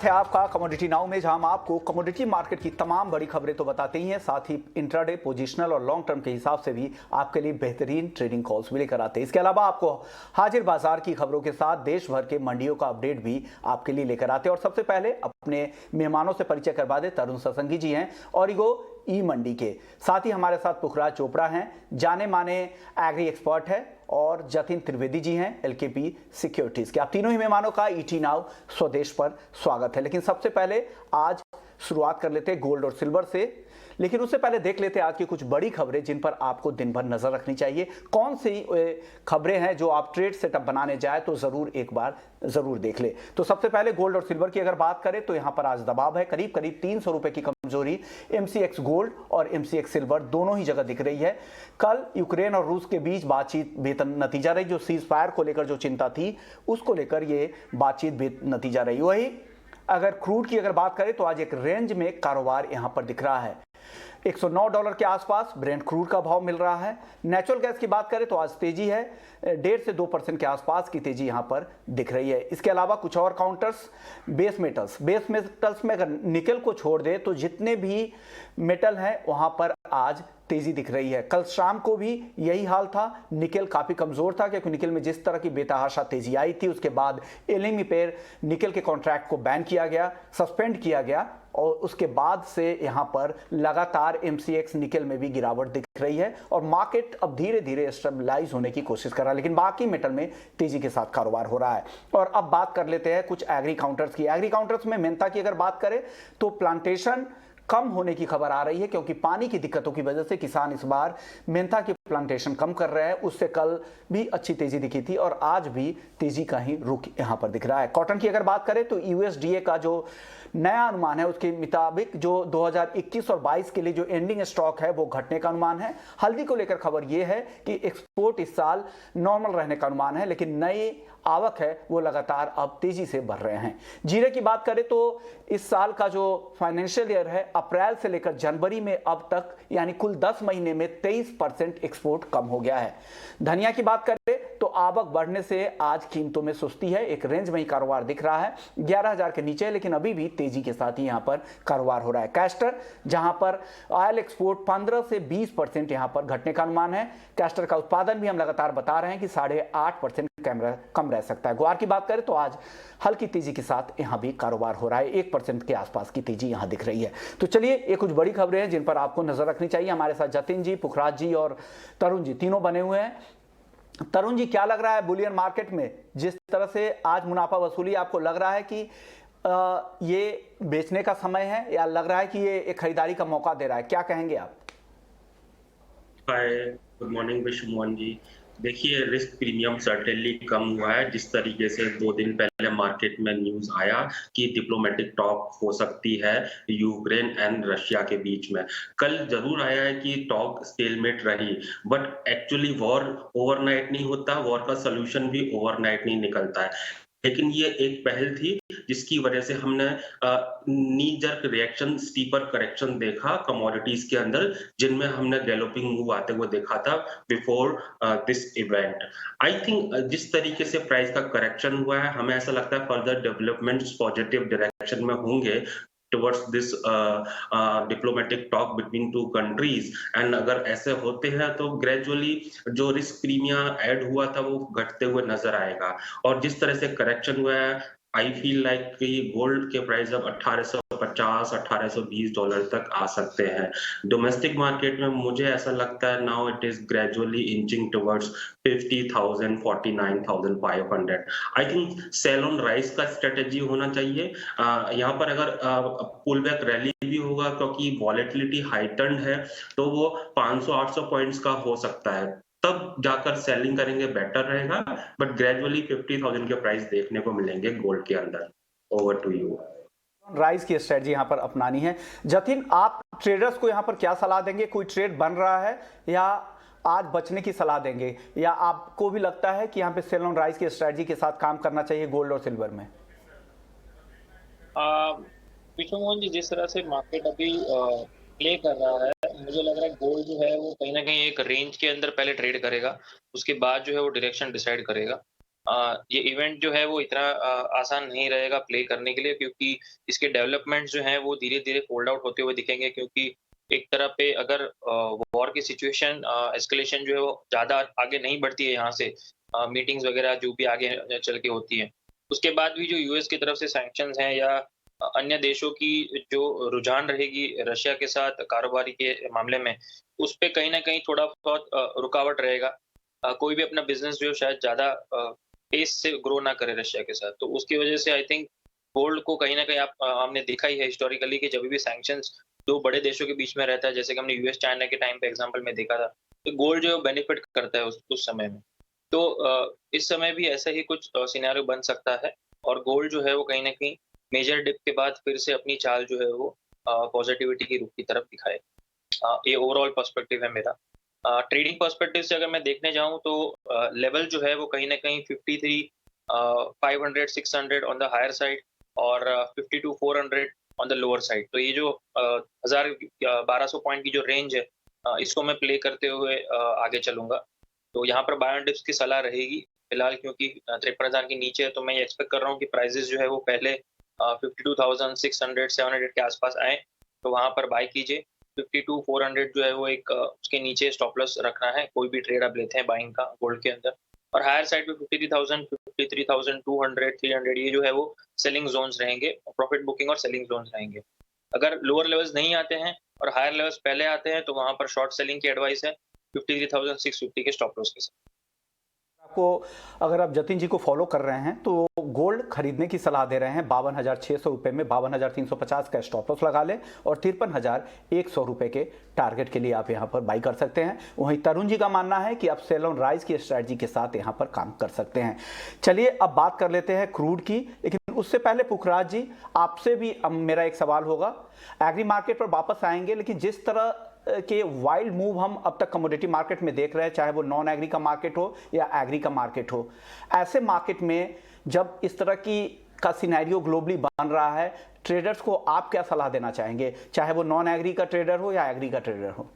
है आपका commodity now में, जहां हम आपको कमोडिटी मार्केट की तमाम बड़ी खबरें तो बताते ही हैं, साथ ही इंट्राडे, पोजिशनल और लॉन्ग टर्म के हिसाब से भी आपके लिए बेहतरीन ट्रेडिंग कॉल्स भी लेकर आते हैं। इसके अलावा आपको हाजिर बाजार की खबरों के साथ देश भर के मंडियों का अपडेट भी आपके लिए लेकर आते हैं। और सबसे पहले अपने मेहमानों से परिचय करवा दे। तरुण ससंगी जी हैं ऑरिगो ई मंडी के, साथ ही हमारे साथ पुखराज चोपड़ा हैं, जाने माने एग्री एक्सपर्ट है, और जतिन त्रिवेदी जी हैं एलकेपी सिक्योरिटीज के। आप तीनों ही मेहमानों का ईटी नाउ स्वदेश पर स्वागत है। लेकिन सबसे पहले आज शुरुआत कर लेते हैं गोल्ड और सिल्वर से, लेकिन उससे पहले देख लेते हैं आज की कुछ बड़ी खबरें जिन पर आपको दिन भर नजर रखनी चाहिए। कौन सी खबरें हैं जो आप ट्रेड सेटअप बनाने जाए तो जरूर एक बार जरूर देख ले। तो सबसे पहले गोल्ड और सिल्वर की अगर बात करें तो यहां पर आज दबाव है, करीब करीब 300 रुपए की कमजोरी एमसीएक्स गोल्ड और एमसीएक्स सिल्वर दोनों ही जगह दिख रही है। कल यूक्रेन और रूस के बीच बातचीत बेनतीजा रही। जो सीज फायर को लेकर जो चिंता थी उसको लेकर ये बातचीत बेनतीजा रही। वही अगर क्रूड की अगर बात करें तो आज एक रेंज में कारोबार यहां पर दिख रहा है। $109 के आसपास ब्रेंट क्रूड का भाव मिल रहा है। नेचुरल गैस की बात करें तो आज तेजी है, 1.5 से 2% के आसपास की तेजी यहां पर दिख रही है। इसके अलावा कुछ और काउंटर्स, बेस मेटल्स में अगर निकल को छोड़ दे तो जितने भी मेटल हैं वहां पर आज तेजी दिख रही है। कल शाम को भी यही हाल था, निकल काफी कमजोर था क्योंकि निकल में जिस तरह की बेतहाशा तेजी आई थी उसके बाद एलएमई पर निकल के कॉन्ट्रैक्ट को बैन किया गया, सस्पेंड किया गया, और उसके बाद से यहां पर लगातार एमसीएक्स निकल में भी गिरावट दिख रही है और मार्केट अब धीरे धीरे स्टेबलाइज होने की कोशिश कर रहा है। लेकिन बाकी मेटल में तेजी के साथ कारोबार हो रहा है। और अब बात कर लेते हैं कुछ एग्री काउंटर्स की। एग्री काउंटर्स में मेहनता की अगर बात करें तो प्लांटेशन कम होने की खबर आ रही है क्योंकि पानी की दिक्कतों की वजह से किसान इस बार मेंथा की प्लांटेशन कम कर रहे हैं। उससे कल भी अच्छी तेजी दिखी थी और आज भी तेजी का ही रुख यहां पर दिख रहा है। कॉटन की अगर बात करें तो यूएसडीए का जो नया अनुमान है उसके मुताबिक जो 2021 और 22 के लिए जो एंडिंग स्टॉक है वो घटने का अनुमान है। हल्दी को लेकर खबर यह है कि एक्सपोर्ट इस साल नॉर्मल रहने का अनुमान है, लेकिन नई आवक है वो लगातार अब तेजी से बढ़ रहे हैं। जीरे की बात करें तो इस साल का जो फाइनेंशियल ईयर है अप्रैल से लेकर जनवरी में अब तक यानी कुल 10 महीने में 23% एक्सपोर्ट कम हो गया है। धनिया की बात करें तो आवक बढ़ने से आज कीमतों में सुस्ती है, एक रेंज में ही कारोबार दिख रहा है 11,000 के नीचे, लेकिन अभी भी तेजी के साथ ही यहां पर कारोबार हो रहा है। कैस्टर जहां पर ऑयल एक्सपोर्ट 15 से 20% यहां पर घटने का अनुमान है। कैस्टर का उत्पादन भी हम लगातार बता रहे हैं कि 8.5% कम रह सकता है। ग्वार की बात करें तो आज हल्की तेजी के साथ यहां भी कारोबार हो रहा है, 1% के आसपास की तेजी यहां दिख रही है। तो चलिए ये कुछ बड़ी खबरें हैं जिन पर आपको नजर रखनी चाहिए। हमारे साथ जतिन जी, पुखराज जी और तरुण जी तीनों बने हुए हैं। तरुण जी, क्या लग रहा है बुलियन मार्केट में जिस तरह से आज मुनाफा वसूली, आपको लग रहा है कि ये बेचने का समय है या लग रहा है कि ये एक खरीदारी का मौका दे रहा है? क्या कहेंगे आप? हाय, गुड मॉर्निंग विश्व मोहन जी। देखिए, रिस्क प्रीमियम सर्टेनली कम हुआ है। जिस तरीके से 2 दिन पहले मार्केट में न्यूज आया कि डिप्लोमेटिक टॉक हो सकती है यूक्रेन एंड रशिया के बीच में, कल जरूर आया है कि टॉक स्टेलमेट रही, बट एक्चुअली वॉर ओवरनाइट नहीं होता, वॉर का सोल्यूशन भी ओवरनाइट नहीं निकलता है। लेकिन ये एक पहल थी जिसकी वजह से हमने knee jerk reaction, steeper correction देखा कमोडिटीज के अंदर, जिनमें हमने गैलोपिंग मूव आते हुए देखा था before this event. I think जिस तरीके से प्राइस का करेक्शन हुआ है, हमें ऐसा लगता है फर्दर डेवलपमेंट्स पॉजिटिव डायरेक्शन में होंगे towards this diplomatic talk between two countries, and अगर ऐसे होते हैं तो ग्रेजुअली जो रिस्क प्रीमियम ऐड हुआ था वो घटते हुए नजर आएगा। और जिस तरह से करेक्शन हुआ है, आई फील लाइक कि गोल्ड के प्राइस अब $1850-1820 तक आ सकते हैं। डोमेस्टिक मार्केट में मुझे ऐसा लगता है now it is gradually inching towards 50,000 49,500। I think sell on rise का स्ट्रेटेजी होना चाहिए। यहाँ पर अगर पुल बैक रैली भी होगा क्योंकि वॉलेटिलिटी हाइटन्ड है, तो वो 500-800 पॉइंट्स का हो सकता है, तब जाकर सेलिंग करेंगे बेटर रहेगा। बट ग्रेजुअली 50,000 के प्राइस देखने को मिलेंगे गोल्ड के अंदर। Over to you. राइज की स्ट्रेटजी यहां पर अपनानी है। जतिन, आप ट्रेडर्स को यहां पर क्या सलाह देंगे? कोई ट्रेड बन रहा है या आज बचने की सलाह देंगे, या आपको भी लगता है कि यहां पे सेल ऑन राइज की स्ट्रेटजी के साथ काम करना चाहिए गोल्ड और सिल्वर में? विष्णु मोहन जी, जिस तरह से मार्केट अभी प्ले कर रहा है, मुझे लग रहा है गोल्ड जो है वो कहीं ना कहीं एक रेंज के अंदर पहले ट्रेड करेगा, उसके बाद जो है वो डायरेक्शन डिसाइड करेगा। ये इवेंट जो है वो इतना आसान नहीं रहेगा प्ले करने के लिए, क्योंकि इसके डेवलपमेंट्स जो हैं वो धीरे-धीरे फोल्ड आउट होते हुए दिखेंगे, क्योंकि एक तरफ पे अगर वॉर की सिचुएशन एस्केलेशन जो है वो ज़्यादा आगे नहीं बढ़ती है यहाँ से, मीटिंग्स वगैरह जो भी आगे चल के होती हैं, उसके बाद भी जो यूएस की तरफ से सैंक्शंस हैं या अन्य देशों की जो रुझान रहेगी रशिया के साथ कारोबारी के मामले में, उस पे कहीं न कहीं थोड़ा बहुत रुकावट रहेगा। कोई भी अपना बिज़नेस जो शायद ज़्यादा पेस से ग्रो ना करे रशिया के साथ। तो उसकी वजह से आई थिंक गोल्ड को कहीं न कहीं हमने देखा ही है हिस्टोरिकली कि जब भी सैंक्शंस 2 बड़े देशों के बीच में रहता है, जैसे कि हमने यूएस चाइना के टाइम पे एग्ज़ाम्पल में देखा था, तो गोल्ड जो है बेनिफिट करता है उस समय में। तो इस समय भी ऐसा ही कुछ सिनेरियो बन सकता है और गोल्ड जो है वो कहीं न कहीं मेजर डिप के बाद फिर से अपनी चाल जो है वो पॉजिटिविटी की रुख की तरफ दिखाए। ये ओवरऑल पर्सपेक्टिव है मेरा। ट्रेडिंग पर्सपेक्टिव से अगर मैं देखने जाऊँ तो लेवल जो है वो कहीं न कहीं 53 500 600 ऑन द हायर साइड और 52 400 ऑन द लोअर साइड। तो ये जो 1000 1200 पॉइंट की जो रेंज है, इसको मैं प्ले करते हुए आगे चलूँगा। तो यहाँ पर बाय ऑन डिप्स की सलाह रहेगी फिलहाल, क्योंकि 53,000 के नीचे है, तो मैं ये एक्सपेक्ट कर रहा हूँ कि प्राइसेस जो है वो पहले 52,600 700 के आसपास आए, तो वहाँ पर बाय कीजिए। 52 400 जो है वो एक उसके नीचे स्टॉप लॉस रखना है, कोई भी ट्रेड आप लेते हैं बाइंग का गोल्ड के अंदर। और हायर साइड पे 53,000 53,200 300 ये जो है वो सेलिंग जोन्स रहेंगे, प्रॉफिट बुकिंग और सेलिंग जोन्स रहेंगे। अगर लोअर लेवल्स नहीं आते हैं और हायर लेवल्स पहले आते हैं, तो वहाँ पर शॉर्ट सेलिंग की एडवाइस है 53,650 के स्टॉप लॉस के साथ। आपको, अगर आप जतिन जी को फॉलो कर रहे हैं तो गोल्ड खरीदने की सलाह दे रहे हैं 52,600 रुपए में 52,350 का स्टॉप लॉस लगा लें और 53,100 रुपए के टारगेट के लिए आप यहां पर बाई कर सकते हैं। वहीं तरुण जी का मानना है कि आप सेल ऑन राइज की स्ट्रैटेजी के साथ यहां पर काम कर सकते हैं। चलिए अब बात कर लेते हैं क्रूड की, लेकिन उससे पहले पुखराज जी आपसे भी मेरा एक सवाल होगा। एग्री मार्केट पर वापस आएंगे, लेकिन जिस तरह के वाइल्ड मूव हम अब तक कमोडिटी मार्केट में देख रहे हैं, चाहे वो नॉन एग्री का मार्केट हो या एग्री का मार्केट हो, ऐसे मार्केट में जब इस तरह की का सिनेरियो ग्लोबली बन रहा है, ट्रेडर्स को आप क्या सलाह देना चाहेंगे, चाहे वो नॉन एग्री का ट्रेडर हो या एग्री का ट्रेडर हो?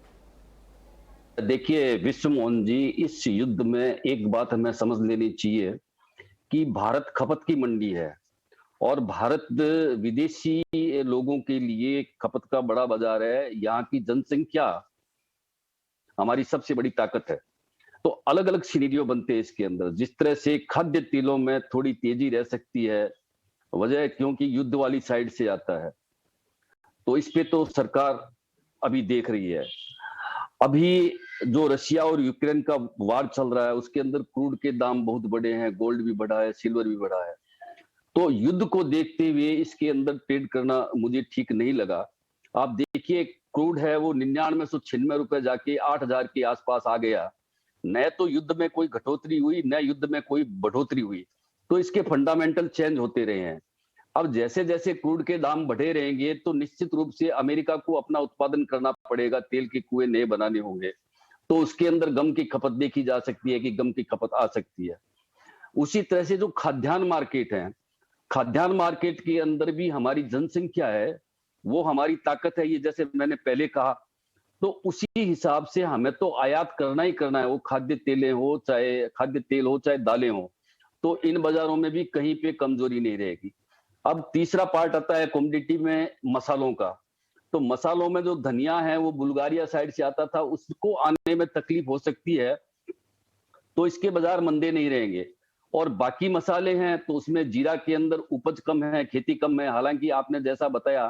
देखिए विश्व मोहन जी, इस युद्ध में एक बात हमें समझ लेनी चाहिए कि भारत खपत की मंडी है और भारत विदेशी लोगों के लिए खपत का बड़ा बाजार है। यहाँ की जनसंख्या हमारी सबसे बड़ी ताकत है। तो अलग अलग सिनेरियो बनते हैं इसके अंदर। जिस तरह से खाद्य तेलों में थोड़ी तेजी रह सकती है, वजह क्योंकि युद्ध वाली साइड से आता है, तो इस पे तो सरकार अभी देख रही है। अभी जो रशिया और यूक्रेन का वार चल रहा है उसके अंदर क्रूड के दाम बहुत बड़े हैं, गोल्ड भी बढ़ा है, सिल्वर भी बढ़ा है। तो युद्ध को देखते हुए इसके अंदर ट्रेड करना मुझे ठीक नहीं लगा। आप देखिए क्रूड है वो 9996 रुपए जाके 8,000 के आसपास आ गया। न तो युद्ध में कोई घटोतरी हुई, न युद्ध में कोई बढ़ोतरी हुई। तो इसके फंडामेंटल चेंज होते रहे हैं। अब जैसे जैसे क्रूड के दाम बढ़े रहेंगे तो निश्चित रूप से अमेरिका को अपना उत्पादन करना पड़ेगा, तेल के कुएं नए बनाने होंगे। तो उसके अंदर गम की खपत देखी जा सकती है कि गम की खपत आ सकती है। उसी तरह से जो खाद्यान्न मार्केट है, खाद्यान्न मार्केट के अंदर भी हमारी जनसंख्या है, वो हमारी ताकत है। ये जैसे मैंने पहले कहा, तो उसी हिसाब से हमें तो आयात करना ही करना है, वो खाद्य तेलें हो, चाहे खाद्य तेल हो, चाहे दालें हो। तो इन बाजारों में भी कहीं पे कमजोरी नहीं रहेगी। अब तीसरा पार्ट आता है कमोडिटी में मसालों का। तो मसालों में जो धनिया है वो बुल्गारिया साइड से आता था, उसको आने में तकलीफ हो सकती है, तो इसके बाजार मंदे नहीं रहेंगे। और बाकी मसाले हैं तो उसमें जीरा के अंदर उपज कम है, खेती कम है। हालांकि आपने जैसा बताया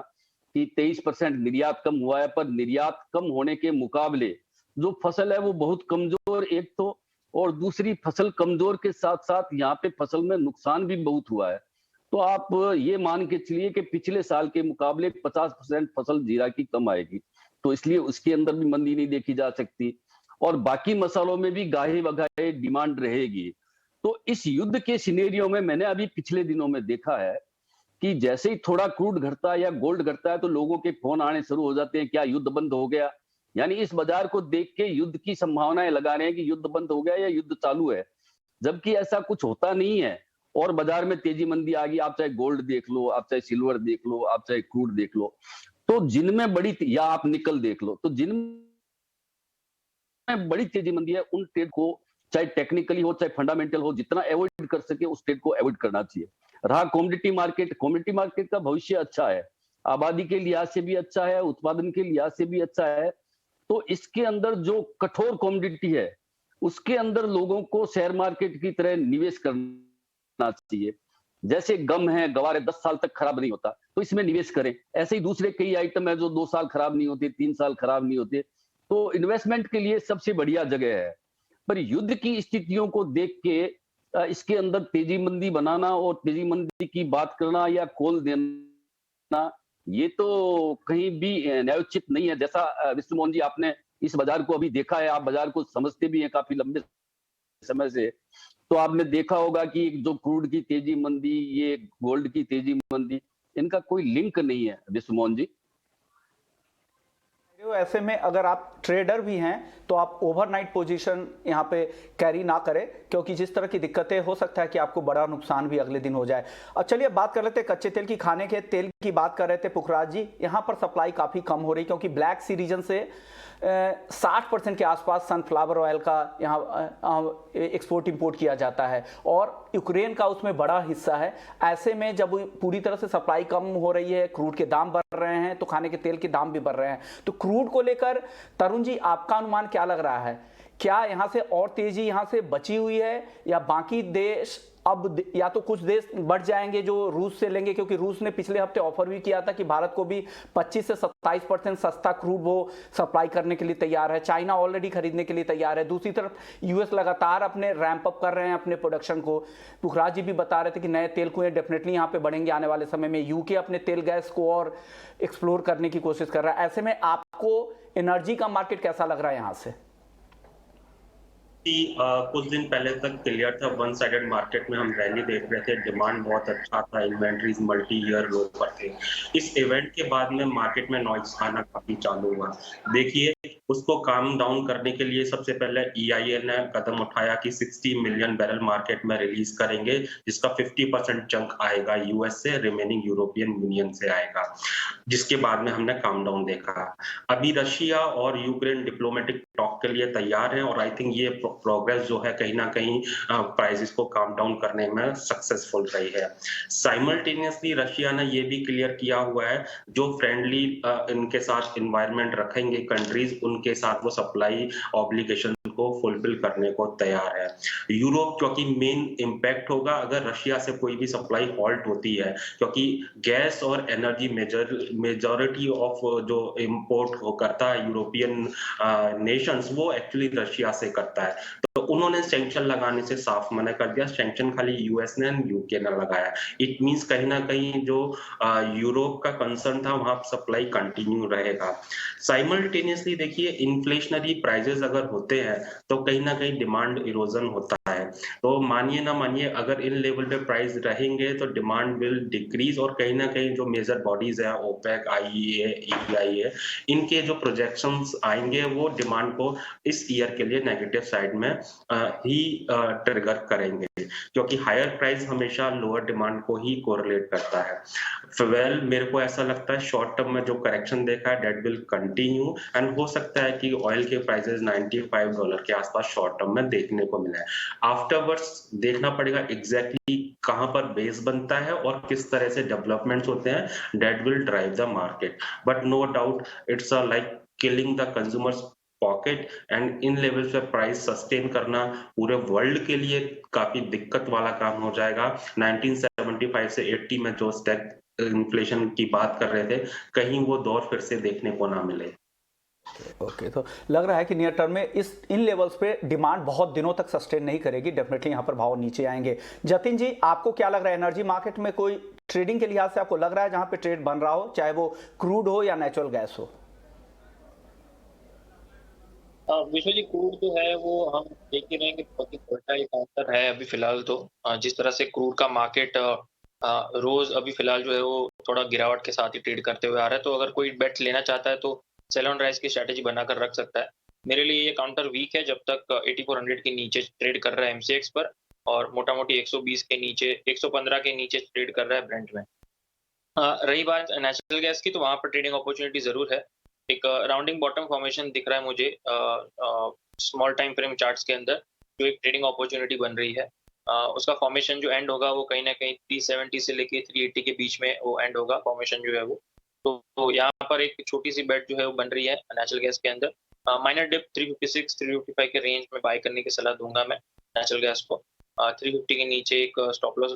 कि 23% निर्यात कम हुआ है, पर निर्यात कम होने के मुकाबले जो फसल है वो बहुत कमजोर एक तो, और दूसरी फसल कमजोर के साथ साथ यहाँ पे फसल में नुकसान भी बहुत हुआ है। तो आप ये मान के चलिए कि पिछले साल के मुकाबले 50% फसल जीरा की कम आएगी, तो इसलिए उसके अंदर भी मंदी नहीं देखी जा सकती। और बाकी मसालों में भी गाहे बगाहे डिमांड रहेगी। तो इस युद्ध के सिनेरियो में मैंने अभी पिछले दिनों में देखा है कि जैसे ही थोड़ा क्रूड घटता है या गोल्ड घटता है तो लोगों के फोन आने शुरू हो जाते हैं, क्या युद्ध बंद हो गया। यानी इस बाजार को देख के युद्ध की संभावनाएं लगा रहे हैं कि युद्ध बंद हो गया या युद्ध चालू है, जबकि ऐसा कुछ होता नहीं है। और बाजार में तेजी मंदी आ गई। आप चाहे गोल्ड देख लो, आप चाहे सिल्वर देख लो, आप चाहे क्रूड देख लो, तो जिनमें बड़ी, या आप निकल देख लो, तो जिनमें बड़ी तेजी मंदी है उन ट्रेड को चाहे टेक्निकली हो चाहे फंडामेंटल हो, जितना अवॉइड कर सके उस ट्रेड को अवॉइड करना चाहिए। रहा कमोडिटी मार्केट का भविष्य अच्छा है, आबादी के लिहाज से भी अच्छा है, उत्पादन के लिहाज से भी अच्छा है। तो इसके अंदर जो कठोर कमोडिटी है उसके अंदर लोगों को शेयर मार्केट की तरह निवेश करना चाहिए। जैसे गम है, गवार है, 10 साल तक खराब नहीं होता, तो इसमें निवेश करें। ऐसे ही दूसरे कई आइटम है जो 2 साल खराब नहीं होते, 3 साल खराब नहीं होते। तो इन्वेस्टमेंट के लिए सबसे बढ़िया जगह है। पर युद्ध की स्थितियों को देख के इसके अंदर तेजी मंदी बनाना और तेजी मंदी की बात करना या कॉल देना, ये तो कहीं भी न्यायोचित नहीं है। जैसा विष्णु मोहन जी, आपने इस बाजार को अभी देखा है, आप बाजार को समझते भी हैं काफी लंबे समय से, तो आपने देखा होगा कि जो क्रूड की तेजी मंदी, ये गोल्ड की तेजी मंदी, इनका कोई लिंक नहीं है विष्णु मोहन जी। ऐसे में अगर आप ट्रेडर भी हैं तो आप ओवरनाइट पोजीशन यहाँ पे कैरी ना करें, क्योंकि जिस तरह की दिक्कतें हो सकता है कि आपको बड़ा नुकसान भी अगले दिन हो जाए। अब चलिए बात कर लेते हैं कच्चे तेल की। खाने के तेल की बात कर रहे थे पुखराज जी, यहाँ पर सप्लाई काफ़ी कम हो रही, क्योंकि ब्लैक सी रीजन से 60% के आसपास सनफ्लावर ऑयल का यहाँ एक्सपोर्ट इंपोर्ट किया जाता है और यूक्रेन का उसमें बड़ा हिस्सा है। ऐसे में जब पूरी तरह से सप्लाई कम हो रही है, क्रूड के दाम बढ़ रहे हैं, तो खाने के तेल के दाम भी बढ़ रहे हैं। तो क्रूड को लेकर तरुण जी, आपका अनुमान क्या लग रहा है? क्या यहाँ से और तेजी यहाँ से बची हुई है, या बाकी देश अब या तो कुछ देश बढ़ जाएंगे जो रूस से लेंगे, क्योंकि रूस ने पिछले हफ्ते ऑफर भी किया था कि भारत को भी 25 से 27% सस्ता क्रूड वो सप्लाई करने के लिए तैयार है। चाइना ऑलरेडी खरीदने के लिए तैयार है। दूसरी तरफ यूएस लगातार अपने रैंप अप कर रहे हैं अपने प्रोडक्शन को। पुखराज जी भी बता रहे थे कि नए तेल कुएं डेफिनेटली यहाँ पे बढ़ेंगे आने वाले समय में। यूके अपने तेल गैस को और एक्सप्लोर करने की कोशिश कर रहा है। ऐसे में आपको एनर्जी का मार्केट कैसा लग रहा है यहाँ से? कि कुछ दिन पहले तक क्लियर था, वन साइडेड मार्केट में हम रैली देख रहे थे, डिमांड बहुत अच्छा था, इन्वेंट्रीज मल्टी ईयर लो पर थे। इस इवेंट के बाद में मार्केट में नॉइज आना काफी चालू हुआ। देखिए, उसको काम डाउन करने के लिए सबसे पहले EIA ने कदम उठाया कि 60 मिलियन बैरल मार्केट में रिलीज करेंगे, जिसका 50% चंक आएगा यूएस से, रिमेनिंग यूरोपियन यूनियन से आएगा, जिसके बाद में हमने काम डाउन देखा। अभी रशिया और यूक्रेन डिप्लोमेटिक टॉक के लिए तैयार हैं और आई थिंक ये प्रोग्रेस जो है कहीं ना कहीं प्राइसेस को काम डाउन करने में सक्सेसफुल रही है। साइमल्टेनियसली रशिया ने ये भी क्लियर किया हुआ है, जो फ्रेंडली इनके साथ इन्वायरमेंट रखेंगे कंट्रीज, उनके साथ वो सप्लाई ऑब्लिगेशन को फुलफिल करने को तैयार है। यूरोप क्योंकि मेन इंपैक्ट होगा अगर रशिया से कोई भी सप्लाई हॉल्ट होती है, क्योंकि गैस और एनर्जी मेजॉरिटी ऑफ जो इंपोर्ट करता है यूरोपियन नेशंस, वो एक्चुअली रशिया से करता है। तो उन्होंने सैंक्शन लगाने से साफ मना कर दिया। सैंक्शन खाली यूएस ने यूके ने लगाया। इट मींस कहीं ना कहीं जो यूरोप का कंसर्न था वहां सप्लाई कंटिन्यू रहेगा। साइमल्टेनियसली देखिए, इन्फ्लेशनरी प्राइसेस अगर होते हैं तो कहीं ना कहीं डिमांड इरोजन होता है। तो मानिए ना मानिए, अगर इन लेवल पे प्राइस रहेंगे तो डिमांड विल डिक्रीज, और कहीं ना कहीं जो मेजर बॉडीज है, ओपेक, IEA, EIA, इनके जो प्रोजेक्शंस आएंगे वो डिमांड को इस ईयर के लिए नेगेटिव साइड में ही ट्रिगर करेंगे, क्योंकि हायर प्राइस हमेशा लोअर डिमांड को ही कोरिलेट करता है। वेल, मेरे को ऐसा लगता है शॉर्ट टर्म में जो करेक्शन देखा है दैट विल कंटिन्यू, एंड हो सकता है कि ऑयल के प्राइसेस $95 के आसपास शॉर्ट टर्म में देखने को मिला है। आफ्टरवर्ड्स देखना पड़ेगा एग्जैक्टली कहां पर बेस बनता है और किस तरह से डेवलपमेंट्स होते हैं, that will drive the market. But no doubt it's like killing the consumers pocket, and in level पे प्राइस सस्टेन करना पूरे वर्ल्ड के लिए काफी दिक्कत वाला काम हो जाएगा। 1975 से 80 में जो स्टैग इन्फ्लेशन की बात कर रहे थे, कहीं वो दौर फिर से देखने को ना मिले। ओके, तो लग रहा है कि नियर टर्म में इन लेवल्स पे डिमांड बहुत दिनों तक सस्टेन नहीं करेगी, डेफिनेटली यहाँ पर भाव नीचे आएंगे। जतिन जी, आपको क्या लग रहा है, एनर्जी मार्केट में कोई ट्रेडिंग के लिहाज से आपको लग रहा है जहां पे ट्रेड बन रहा हो, चाहे वो क्रूड हो या नेचुरल गैस हो? विश्व जी, क्रूड जो है वो हम देख ही रहे हैं कि बहुत ही वोलेटाइल काउंटर है अभी फिलहाल। तो जिस तरह से क्रूड का मार्केट रोज अभी फिलहाल जो है वो थोड़ा गिरावट के साथ ही ट्रेड करते हुए आ रहा है। तो अगर कोई बेट लेना चाहता है तो सेल ऑन राइज की स्ट्रेटेजी बनाकर रख सकता है। मेरे लिए ये काउंटर वीक है जब तक 8400 के नीचे ट्रेड कर रहा है MCX पर, और मोटा मोटी 120 के नीचे, 115 के नीचे ट्रेड कर रहा है ब्रेंट में। रही बात नेचुरल गैस की, तो वहां पर ट्रेडिंग अपॉर्चुनिटी जरूर है। एक राउंडिंग बॉटम फॉर्मेशन दिख रहा है मुझे स्मॉल टाइम फ्रेम चार्ट्स के अंदर, जो एक ट्रेडिंग अपॉर्चुनिटी बन रही है, उसका फॉर्मेशन जो एंड होगा वो कहीं ना कहीं 370 से लेके 380 के बीच में वो एंड होगा फॉर्मेशन जो है वो। तो यहाँ पर एक छोटी सी बेट जो है वो बन रही है नेचुरल गैस के अंदर। माइनर डिप 356 355 के रेंज में बाय करने की सलाह दूंगा मैं नेचुरल गैस को। 350 के नीचे एक स्टॉप लॉस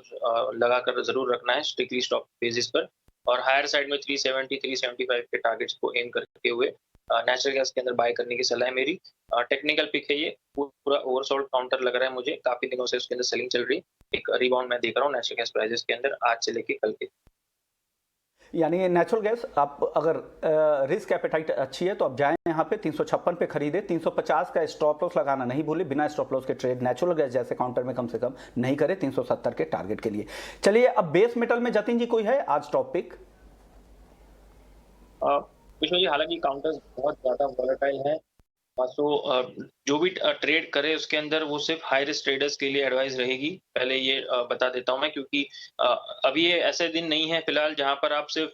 लगाकर जरूर रखना है स्ट्रिक्टली स्टॉप बेसिस पर, और हायर साइड में 370 375 के टारगेट्स को एम करते हुए नेचुरल गैस के अंदर बाय करने की सलाह है मेरी। टेक्निकल पिक है ये, पूरा ओवरसोल्ड काउंटर लग रहा है मुझे, काफी दिनों से उसके अंदर सेलिंग चल रही है। एक रिबाउंड मैं देख रहा हूँ नेचुरल गैस प्राइसेस के अंदर आज से लेके कल के। यानी नेचुरल गैस आप अगर रिस्क एपेटाइट अच्छी है तो आप जाएं यहाँ पे 356 पे खरीदे, 350 का स्टॉप लॉस लगाना नहीं भूले, बिना स्टॉप लॉस के ट्रेड नेचुरल गैस जैसे काउंटर में कम से कम नहीं करे 370 के टारगेट के लिए। चलिए अब बेस मेटल में जतिन जी कोई है आज टॉपिक? विष्णु जी, हालांकि काउंटर्स बहुत ज्यादा वॉलेटाइल है, तो जो भी ट्रेड करे उसके अंदर वो सिर्फ हाई रिस्क ट्रेडर्स के लिए एडवाइस रहेगी, पहले ये बता देता हूं मैं, क्योंकि अभी ये ऐसे दिन नहीं है फिलहाल जहां पर आप सिर्फ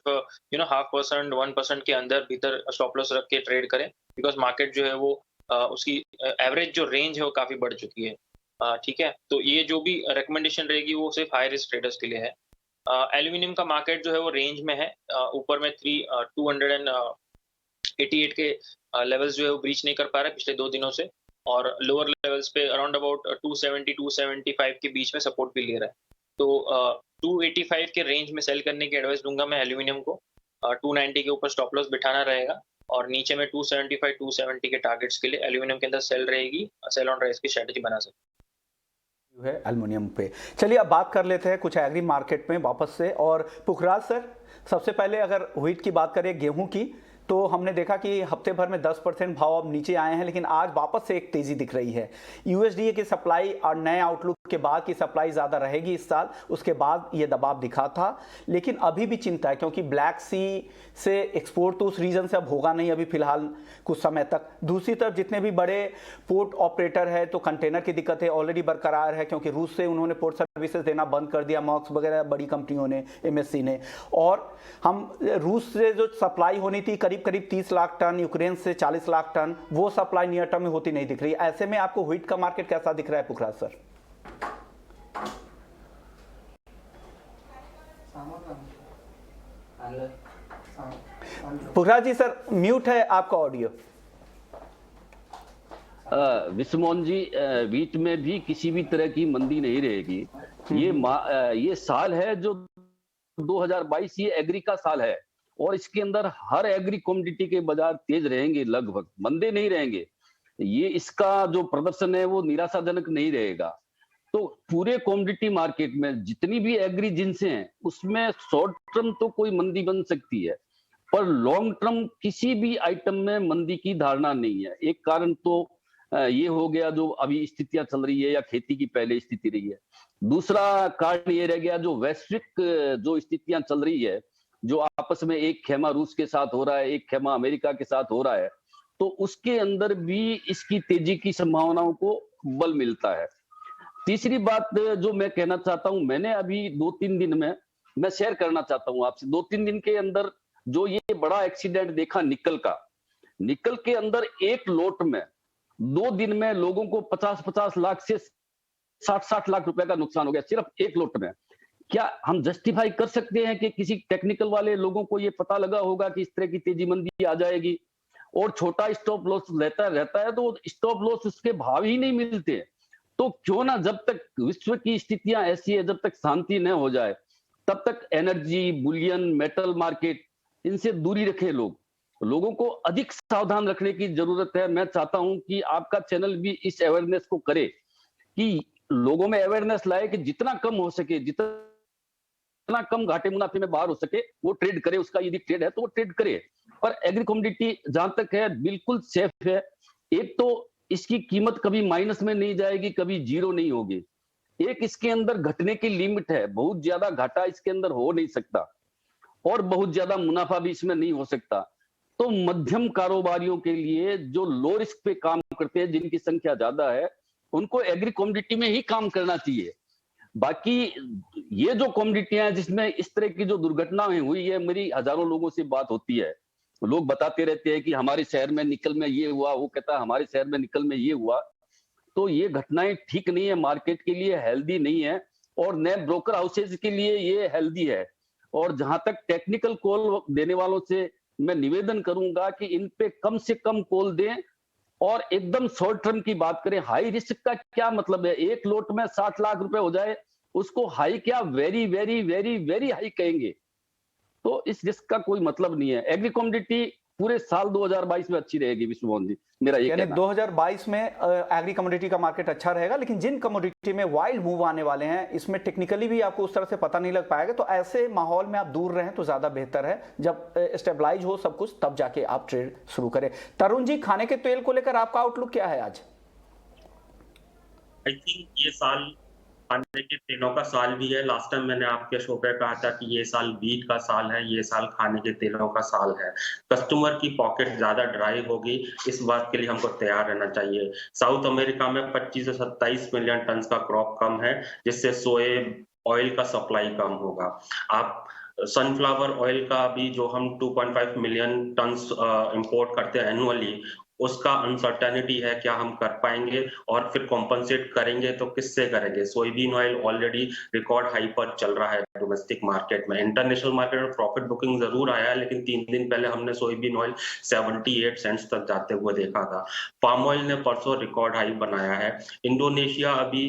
0.5% 1% के अंदर भीतर स्टॉप लॉस रख के ट्रेड करें, बिकॉज मार्केट जो है वो उसकी एवरेज जो रेंज है वो काफी बढ़ चुकी है। ठीक है, तो ये जो भी रिकमेंडेशन रहेगी वो सिर्फ हाई रिस्क ट्रेडर्स के लिए है। एल्यूमिनियम का मार्केट जो है वो रेंज में है, ऊपर में 288 के लेवल्स जो है वो ब्रीच नहीं कर पा रहा है पिछले 2 दिनों से, और लोअर लेवल्स पे अराउंड अबाउट 270 275 के बीच में सपोर्ट भी ले रहा है। तो 285 के रेंज में सेल करने की एडवाइस दूंगा मैं एल्यूमिनियम को। 290 के ऊपर स्टॉप लॉस बिठाना रहेगा, और नीचे में 275 270 के टारगेट्स के लिए एल्यूमिनियम के अंदर सेल रहेगी, सेल ऑन राइज की स्ट्रेटजी बना सकते है एल्युमिनियम पे। चलिए अब बात कर लेते हैं कुछ एग्री मार्केट में वापस से। और पुखराज सर, सबसे पहले अगर व्हीट की बात करें, गेहूं की, तो हमने देखा कि हफ्ते भर में 10% भाव अब नीचे आए हैं, लेकिन आज वापस से एक तेजी दिख रही है। यूएसडीए की सप्लाई और नए आउटलुक के बाद की सप्लाई ज़्यादा रहेगी इस साल, उसके बाद ये दबाव दिखा था, लेकिन अभी भी चिंता है क्योंकि ब्लैक सी से एक्सपोर्ट तो उस रीजन से अब होगा नहीं अभी फिलहाल कुछ समय तक। दूसरी तरफ जितने भी बड़े पोर्ट ऑपरेटर है तो कंटेनर की दिक्कतें ऑलरेडी बरकरार है, क्योंकि रूस से उन्होंने पोर्ट सर्विसेज देना बंद कर दिया, मॉक्स वगैरह बड़ी कंपनियों ने, एमएससी ने। और हम रूस से जो सप्लाई होनी थी करीब 30 लाख टन, यूक्रेन से 40 लाख टन, वो सप्लाई नियर टर्म में होती नहीं दिख रही। ऐसे में आपको व्हीट का मार्केट कैसा दिख रहा है पुखराज सर? पुखराज जी सर म्यूट है आपका ऑडियो। विश्वमोहन जी, व्हीट में भी किसी भी तरह की मंदी नहीं रहेगी। ये साल है जो 2022, ये एग्री का साल है, और इसके अंदर हर एग्री कमोडिटी के बाजार तेज रहेंगे, लगभग मंदे नहीं रहेंगे। ये इसका जो प्रदर्शन है वो निराशाजनक नहीं रहेगा। तो पूरे कमोडिटी मार्केट में जितनी भी एग्री जिनसे हैं उसमें शॉर्ट टर्म तो कोई मंदी बन सकती है, पर लॉन्ग टर्म किसी भी आइटम में मंदी की धारणा नहीं है। एक कारण तो ये हो गया जो अभी स्थितियां चल रही है या खेती की पहले स्थिति रही है। दूसरा कारण ये रह गया जो वैश्विक जो स्थितियां चल रही है, जो आपस में एक खेमा रूस के साथ हो रहा है, एक खेमा अमेरिका के साथ हो रहा है, तो उसके अंदर भी इसकी तेजी की संभावनाओं को बल मिलता है। तीसरी बात जो मैं कहना चाहता हूं, मैंने अभी 2-3 दिन में मैं शेयर करना चाहता हूं आपसे, 2-3 दिन के अंदर जो ये बड़ा एक्सीडेंट देखा निकल का, निकल के अंदर एक लोट में 2 दिन में लोगों को 50-50 लाख से 60-60 लाख रुपए का नुकसान हो गया सिर्फ एक लोट में। क्या हम जस्टिफाई कर सकते हैं कि किसी टेक्निकल वाले लोगों को ये पता लगा होगा कि इस तरह की तेजी मंदी आ जाएगी, और छोटा स्टॉप लॉस रहता है तो स्टॉप लॉस उसके भाव ही नहीं मिलते। तो क्यों ना, जब तक विश्व की स्थितियां ऐसी है, जब तक शांति न हो जाए, तब तक एनर्जी, बुलियन, मेटल मार्केट, इनसे दूरी रखे लोगों को अधिक सावधान रखने की जरूरत है। मैं चाहता हूं कि आपका चैनल भी इस अवेयरनेस को करे, कि लोगों में अवेयरनेस लाए कि जितना कम हो सके, जितना कम घाटे मुनाफे में बाहर हो सके वो ट्रेड करे। उसका यदि ट्रेड है तो वो ट्रेड करे, पर एग्री कमोडिटी जहां तक है बिल्कुल सेफ है। एक तो इसकी कीमत कभी माइनस में नहीं जाएगी, कभी जीरो नहीं होगी। एक इसके अंदर घटने की लिमिट है, बहुत ज्यादा घाटा इसके अंदर हो नहीं सकता और बहुत ज्यादा मुनाफा भी इसमें नहीं हो सकता। तो मध्यम कारोबारियों के लिए जो लो रिस्क पे काम करते हैं, जिनकी संख्या ज्यादा है, उनको एग्री कमोडिटी में ही काम करना चाहिए। बाकी ये जो कमोडिटियां हैं जिसमें इस तरह की जो दुर्घटनाएं हुई है, मेरी हजारों लोगों से बात होती है, लोग बताते रहते हैं कि हमारे शहर में निकल में ये हुआ, वो कहता है हमारे शहर में निकल में ये हुआ। तो ये घटनाएं ठीक नहीं है, मार्केट के लिए हेल्दी नहीं है, और नए ब्रोकर हाउसेज के लिए ये हेल्दी है। और जहां तक टेक्निकल कॉल देने वालों से मैं निवेदन करूंगा कि इन पे कम से कम कॉल दें, और एकदम शॉर्ट टर्म की बात करें। हाई रिस्क का क्या मतलब है? एक लोट में 60 लाख रुपए हो जाए, उसको हाई क्या, very very very very high कहेंगे। तो इस रिस्क का कोई मतलब नहीं है। एग्री कमोडिटी पूरे साल 2022 में अच्छी रहेगी विश्व मोहन जी, मेरा ये यानी कहना। 2022 में एग्री कमोडिटी का मार्केट अच्छा रहेगा, लेकिन जिन कमोडिटी में वाइल्ड मूव आने वाले हैं, इसमें टेक्निकली भी आपको उस तरह से पता नहीं लग पाएगा, तो ऐसे माहौल में आप दूर रहें तो ज्यादा बेहतर है। जब स्टेबलाइज हो सब कुछ, तब जाके आप ट्रेड शुरू करें। तरुण जी, खाने के तेल को लेकर आपका आउटलुक क्या है आज? आई थिंक ये साल खाने के तेलों का साल भी है। लास्ट टाइम मैंने आपके शो पे कहा था कि ये साल वीट का साल है, ये साल खाने के तेलों का साल है। कस्टमर की पॉकेट ज्यादा ड्राई होगी, इस बात के लिए हमको तैयार रहना चाहिए। साउथ अमेरिका में 25 से 27 मिलियन टन का क्रॉप कम है, जिससे सोए ऑयल का सप्लाई कम होगा। आप सनफ्लावर ऑयल का भी जो हम 2.5 मिलियन टन इंपोर्ट करते हैं एनुअली, उसका अनसर्टेनिटी है, क्या हम कर पाएंगे, और फिर कॉम्पनसेट करेंगे तो किससे करेंगे। Soybean oil already record high पर चल रहा है डोमेस्टिक मार्केट में। इंटरनेशनल मार्केट में प्रॉफिट बुकिंग जरूर आया है, लेकिन 3 दिन पहले हमने सोयाबीन ऑयल 78 सेंट्स तक जाते हुए देखा था। पाम ऑयल ने परसों रिकॉर्ड हाई बनाया है। इंडोनेशिया अभी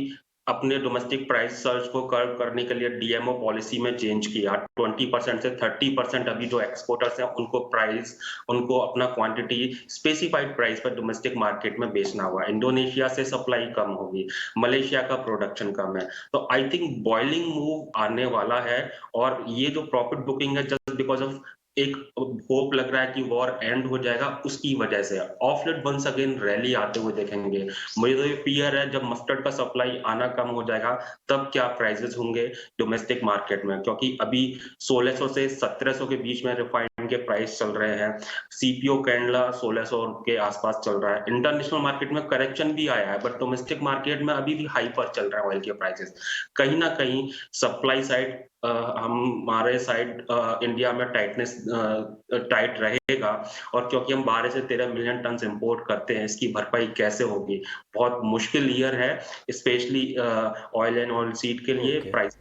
अपने डोमेस्टिक प्राइस सर्च को कर्व करने के लिए डीएमओ पॉलिसी में चेंज किया। 20% से 30% अभी जो एक्सपोर्टर्स हैं उनको अपना क्वांटिटी स्पेसिफाइड प्राइस पर डोमेस्टिक मार्केट में बेचना हुआ। इंडोनेशिया से सप्लाई कम होगी, मलेशिया का प्रोडक्शन कम है। तो आई थिंक बॉइलिंग मूव आने वाला है, और ये जो प्रॉफिट बुकिंग है जस्ट बिकॉज ऑफ एक होप लग रहा है कि वॉर एंड हो जाएगा, उसकी वजह से of late once again rally आते हुए देखेंगे। मुझे तो ये फियर है जब मस्टर्ड का सप्लाई आना कम हो जाएगा, तब क्या प्राइसेस होंगे डोमेस्टिक मार्केट में, क्योंकि अभी 1600 से 1700 के बीच में रिफाइंड के प्राइस चल रहे हैं। सीपीओ कैंडला 1600 के आसपास चल रहा है। इंटरनेशनल मार्केट में करेक्शन भी आया है, बट डोमेस्टिक मार्केट में अभी भी हाई पर चल रहा है ऑयल के प्राइसेस। कहीं ना कहीं सप्लाई साइड हमारे साइड इंडिया में टाइट रहेगा, और क्योंकि हम 12 से 13 मिलियन टन इंपोर्ट करते हैं, इसकी भरपाई कैसे होगी? बहुत मुश्किल ईयर है, specially oil and oil seed के लिए। प्राइस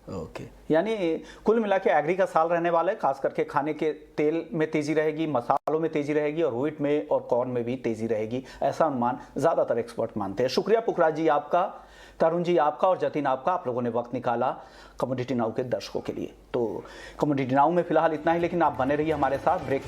ओके, यानी कुल मिला के एग्री का साल रहने वाला है। खास करके खाने के तेल में तेजी रहेगी, मसालों में तेजी रहेगी, और व्हीट में और कॉर्न में भी तेजी रहेगी, ऐसा अनुमान ज्यादातर एक्सपर्ट मानते हैं। शुक्रिया पुखराज जी आपका, तरुण जी आपका, और जतिन आपका। आप लोगों ने वक्त निकाला कमोडिटी नाउ के दर्शकों के लिए। तो कमोडिटी नाउ में फिलहाल इतना ही, लेकिन आप बने रहिए हमारे साथ। ब्रेक